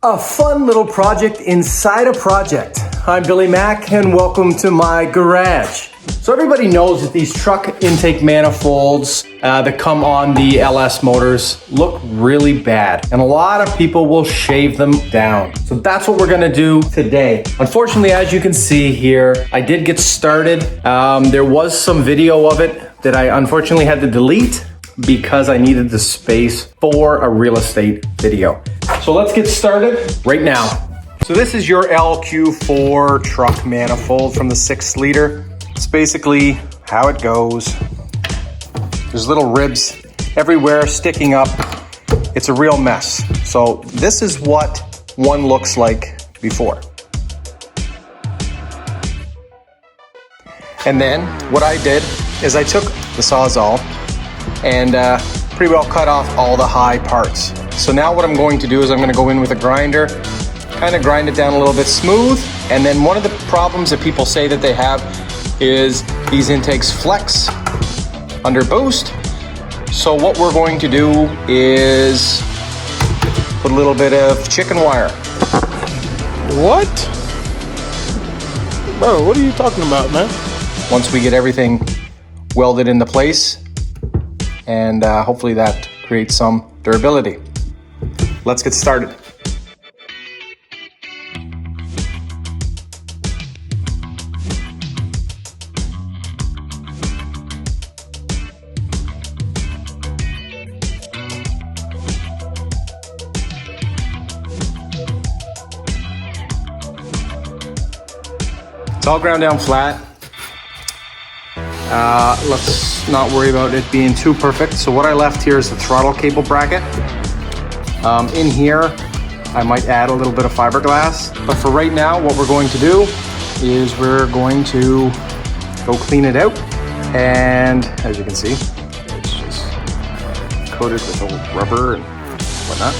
A fun little project inside a project. I'm Billy Mack and welcome to my garage. So everybody knows that these truck intake manifolds that come on the LS motors look really bad, and a lot of people will shave them down. So that's what we're gonna do today. Unfortunately, as you can see here, I did get started. There was some video of it that I unfortunately had to delete because I needed the space for a real estate video. So let's get started right now. So this is your LQ4 truck manifold from the 6-liter. It's basically how it goes. There's little ribs everywhere sticking up. It's a real mess. So this is what one looks like before. And then what I did is I took the Sawzall and pretty well cut off all the high parts. So now what I'm going to do is I'm going to go in with a grinder, kind of grind it down a little bit smooth. And then one of the problems that people say that they have is these intakes flex under boost. So what we're going to do is put a little bit of chicken wire. What? Bro, what are you talking about, man? Once we get everything welded into place, and hopefully that creates some durability. Let's get started. It's all ground down flat. Let's not worry about it being too perfect. So what I left here is the throttle cable bracket. In here, I might add a little bit of fiberglass. But for right now, what we're going to do is we're going to go clean it out. And as you can see, it's just coated with old rubber and whatnot.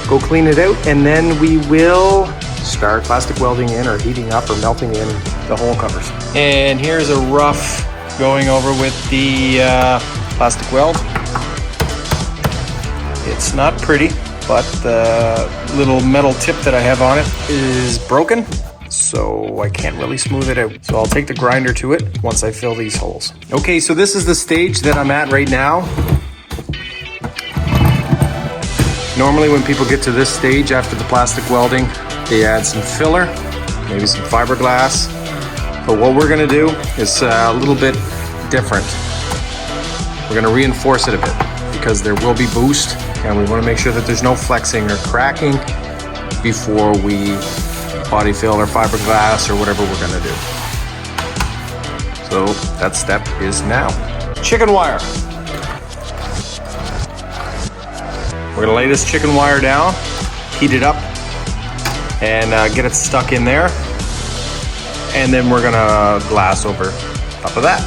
Go clean it out, and then we will start plastic welding in or heating up or melting in the hole covers. And here's a rough going over with the plastic weld. It's not pretty, but the little metal tip that I have on it is broken, so I can't really smooth it out. So I'll take the grinder to it once I fill these holes. Okay, so this is the stage that I'm at right now. Normally when people get to this stage after the plastic welding, they add some filler, maybe some fiberglass. But what we're gonna do is a little bit different. We're gonna reinforce it a bit because there will be boost, and we wanna make sure that there's no flexing or cracking before we body fill or fiberglass or whatever we're gonna do. So that step is now. Chicken wire. We're gonna lay this chicken wire down, heat it up, and get it stuck in there. And then we're gonna glass over top of that.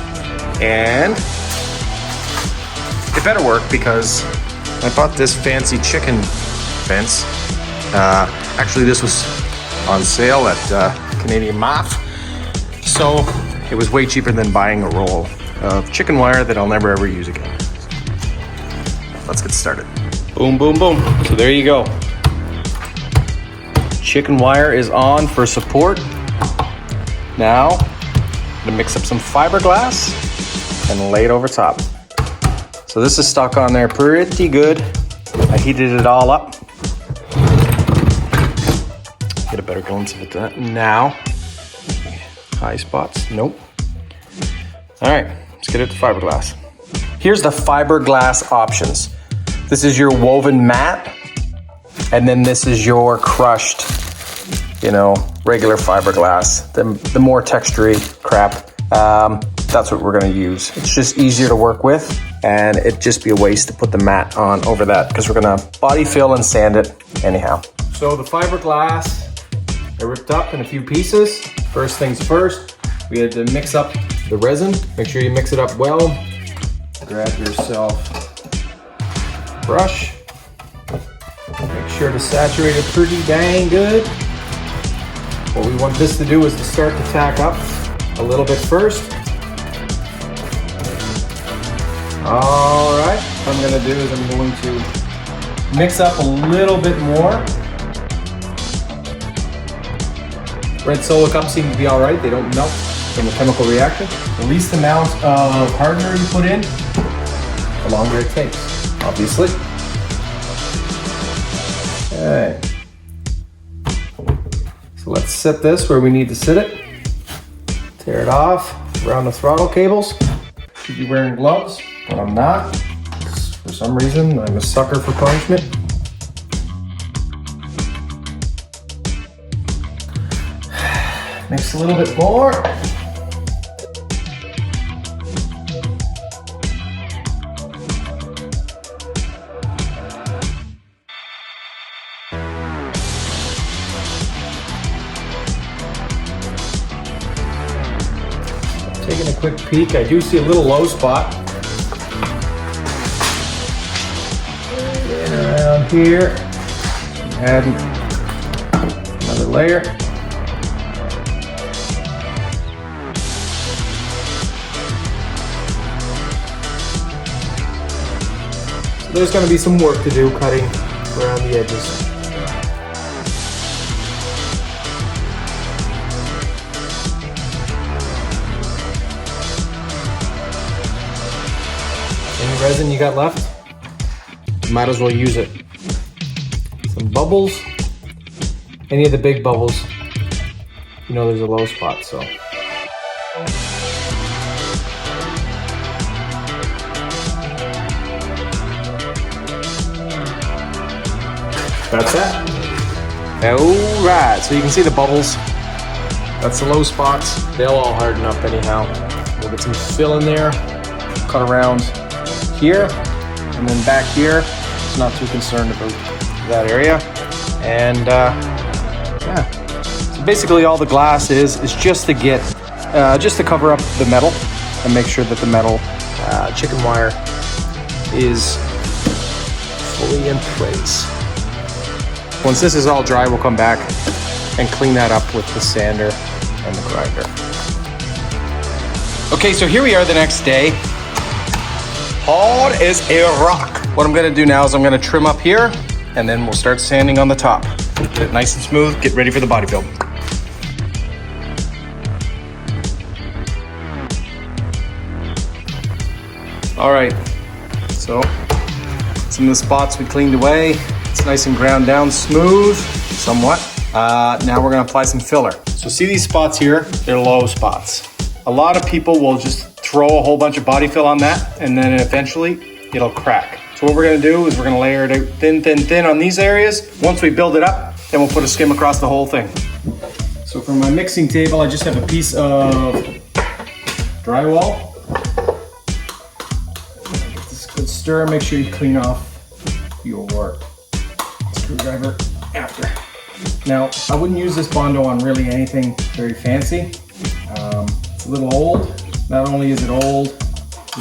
And it better work because I bought this fancy chicken fence. Actually, this was on sale at Canadian Moth. So it was way cheaper than buying a roll of chicken wire that I'll never ever use again. Let's get started. Boom, boom, boom. So there you go. Chicken wire is on for support. Now, I'm gonna mix up some fiberglass and lay it over top. So this is stuck on there pretty good. I heated it all up. Get a better glimpse of it now. High spots, nope. All right, let's get it to fiberglass. Here's the fiberglass options. This is your woven mat, and then this is your crushed, regular fiberglass. The more textury crap, that's what we're gonna use. It's just easier to work with, and it'd just be a waste to put the mat on over that because we're gonna body fill and sand it anyhow. So the fiberglass, I ripped up in a few pieces. First things first, we had to mix up the resin. Make sure you mix it up well. Grab yourself a brush. Make sure to saturate it pretty dang good. What we want this to do is to start to tack up a little bit first. All right, what I'm gonna do is I'm going to mix up a little bit more Red solo cups seem to be all right. They don't melt from the chemical reaction. The least amount of hardener you put in, the longer it takes, obviously. Okay. So let's set this where we need to sit it. Tear it off around the throttle cables. Should be wearing gloves, but I'm not. For some reason, I'm a sucker for punishment. Mix a little bit more. Taking a quick peek, I do see a little low spot. And around here, add another layer. So there's going to be some work to do cutting around the edges. Any resin you got left, might as well use it. Some bubbles, any of the big bubbles, you know there's a low spot, so. That's that. All right, so you can see the bubbles. That's the low spots. They'll all harden up anyhow. We'll get some fill in there, cut around here, and then back here. Just not too concerned about that area. And yeah, so basically all the glass is just to get, just to cover up the metal and make sure that the metal chicken wire is fully in place. Once this is all dry, we'll come back and clean that up with the sander and the grinder. Okay, so here we are the next day. Hard as a rock. What I'm gonna do now is I'm gonna trim up here and then we'll start sanding on the top. Get it nice and smooth, get ready for the body build. All right, so some of the spots we cleaned away. It's nice and ground down smooth, somewhat. Now we're gonna apply some filler. So see these spots here? They're low spots. A lot of people will just throw a whole bunch of body fill on that and then eventually it'll crack. So what we're gonna do is we're gonna layer it out thin, thin, thin on these areas. Once we build it up, then we'll put a skim across the whole thing. So for my mixing table, I just have a piece of drywall. Get this good stir, make sure you clean off your screwdriver after. Now, I wouldn't use this Bondo on really anything very fancy. It's a little old. Not only is it old,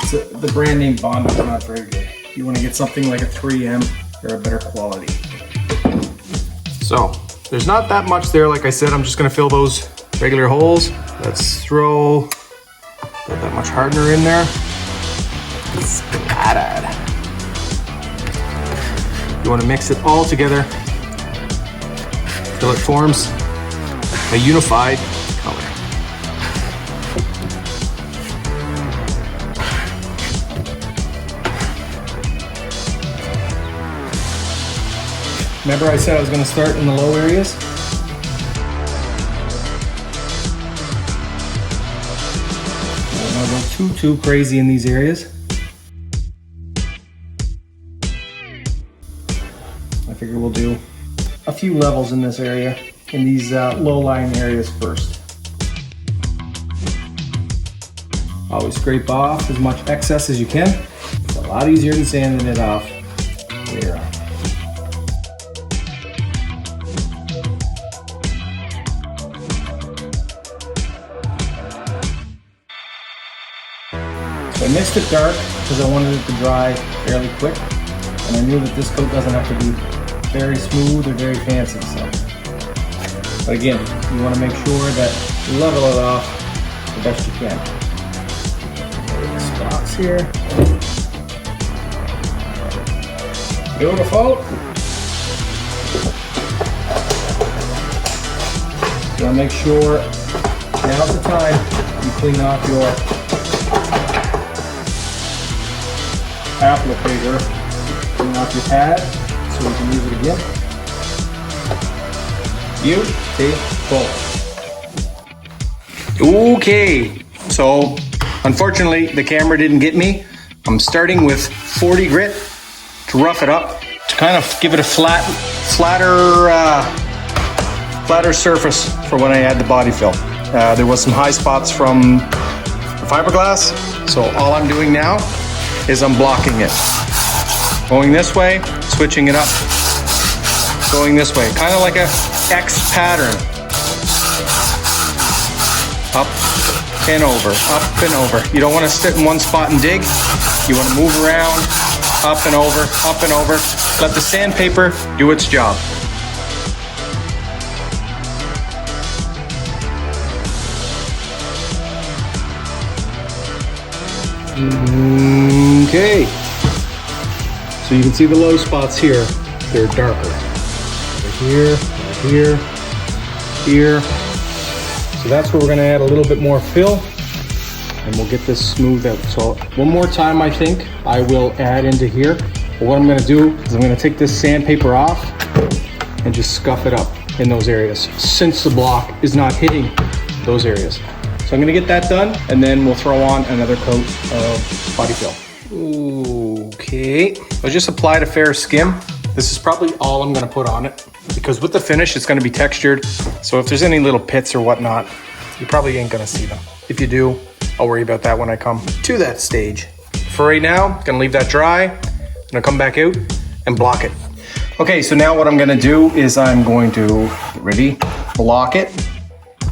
the brand name Bondo is not very good. You want to get something like a 3M or a better quality. So, there's not that much there. Like I said, I'm just going to fill those regular holes. Let's throw not that much hardener in there. Splattered. You want to mix it all together till it forms a unified color. Remember I said I was going to start in the low areas? I don't want to go too crazy in these areas. I figure we'll do a few levels in this area, in these low-lying areas first. Always scrape off as much excess as you can. It's a lot easier than sanding it off later on. So I mixed it dark because I wanted it to dry fairly quick, and I knew that this coat doesn't have to be very smooth or very fancy. So, but again, you want to make sure that you level it off the best you can. Spots here. Beautiful. So to make sure now's the time you clean off your applicator, clean off your pad so we can use it again. Beautiful. Okay, so unfortunately the camera didn't get me. I'm starting with 40 grit to rough it up, to kind of give it a flatter surface for when I add the body fill. There was some high spots from the fiberglass, so all I'm doing now is I'm blocking it. Going this way, switching it up. Going this way, kind of like a X pattern. Up and over, up and over. You don't want to sit in one spot and dig. You want to move around, up and over, up and over. Let the sandpaper do its job. Okay. So you can see the low spots here. They're darker. Here, here, here. So that's where we're gonna add a little bit more fill and we'll get this smoothed out. So one more time, I think I will add into here. But what I'm gonna do is I'm gonna take this sandpaper off and just scuff it up in those areas, since the block is not hitting those areas. So I'm gonna get that done and then we'll throw on another coat of body fill. Okay, I just applied a fair skim. This is probably all I'm gonna put on it, because with the finish, it's gonna be textured. So if there's any little pits or whatnot, you probably ain't gonna see them. If you do, I'll worry about that when I come to that stage. For right now, gonna leave that dry. I'm gonna come back out and block it. Okay, so now what I'm gonna do is I'm going to, get ready, block it.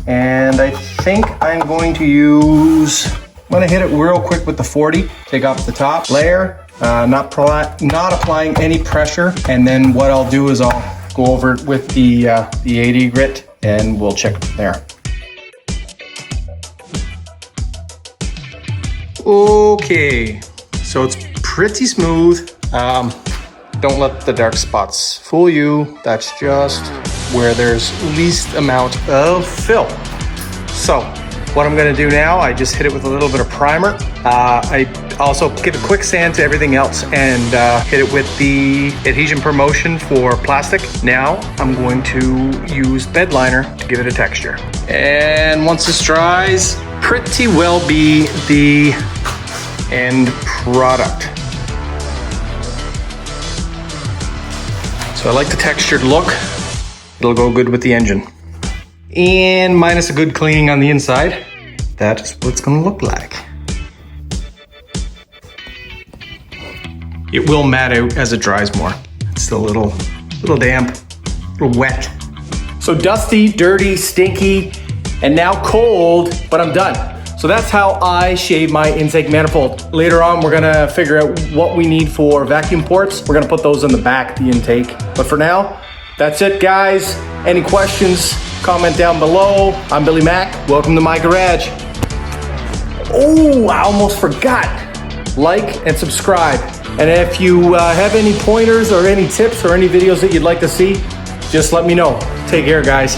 And I think I'm going to use, I'm gonna hit it real quick with the 40, take off the top layer, not applying any pressure. And then what I'll do is I'll go over it with the 80 grit and we'll check it from there. Okay, so it's pretty smooth. Don't let the dark spots fool you. That's just where there's least amount of fill. So what I'm gonna do now, I just hit it with a little bit of primer. I also give a quick sand to everything else and hit it with the adhesion promotion for plastic. Now I'm going to use bed liner to give it a texture. And once this dries, pretty well be the end product. So I like the textured look. It'll go good with the engine. And minus a good cleaning on the inside, that's what it's gonna look like. It will mat out as it dries more. It's still a little damp, a little wet. So dusty, dirty, stinky, and now cold, but I'm done. So that's how I shave my intake manifold. Later on, we're gonna figure out what we need for vacuum ports. We're gonna put those in the back, the intake. But for now, that's it, guys. Any questions, comment down below. I'm Billy Mack, welcome to my garage. Oh, I almost forgot. Like and subscribe. And if you have any pointers or any tips or any videos that you'd like to see, just let me know. Take care, guys.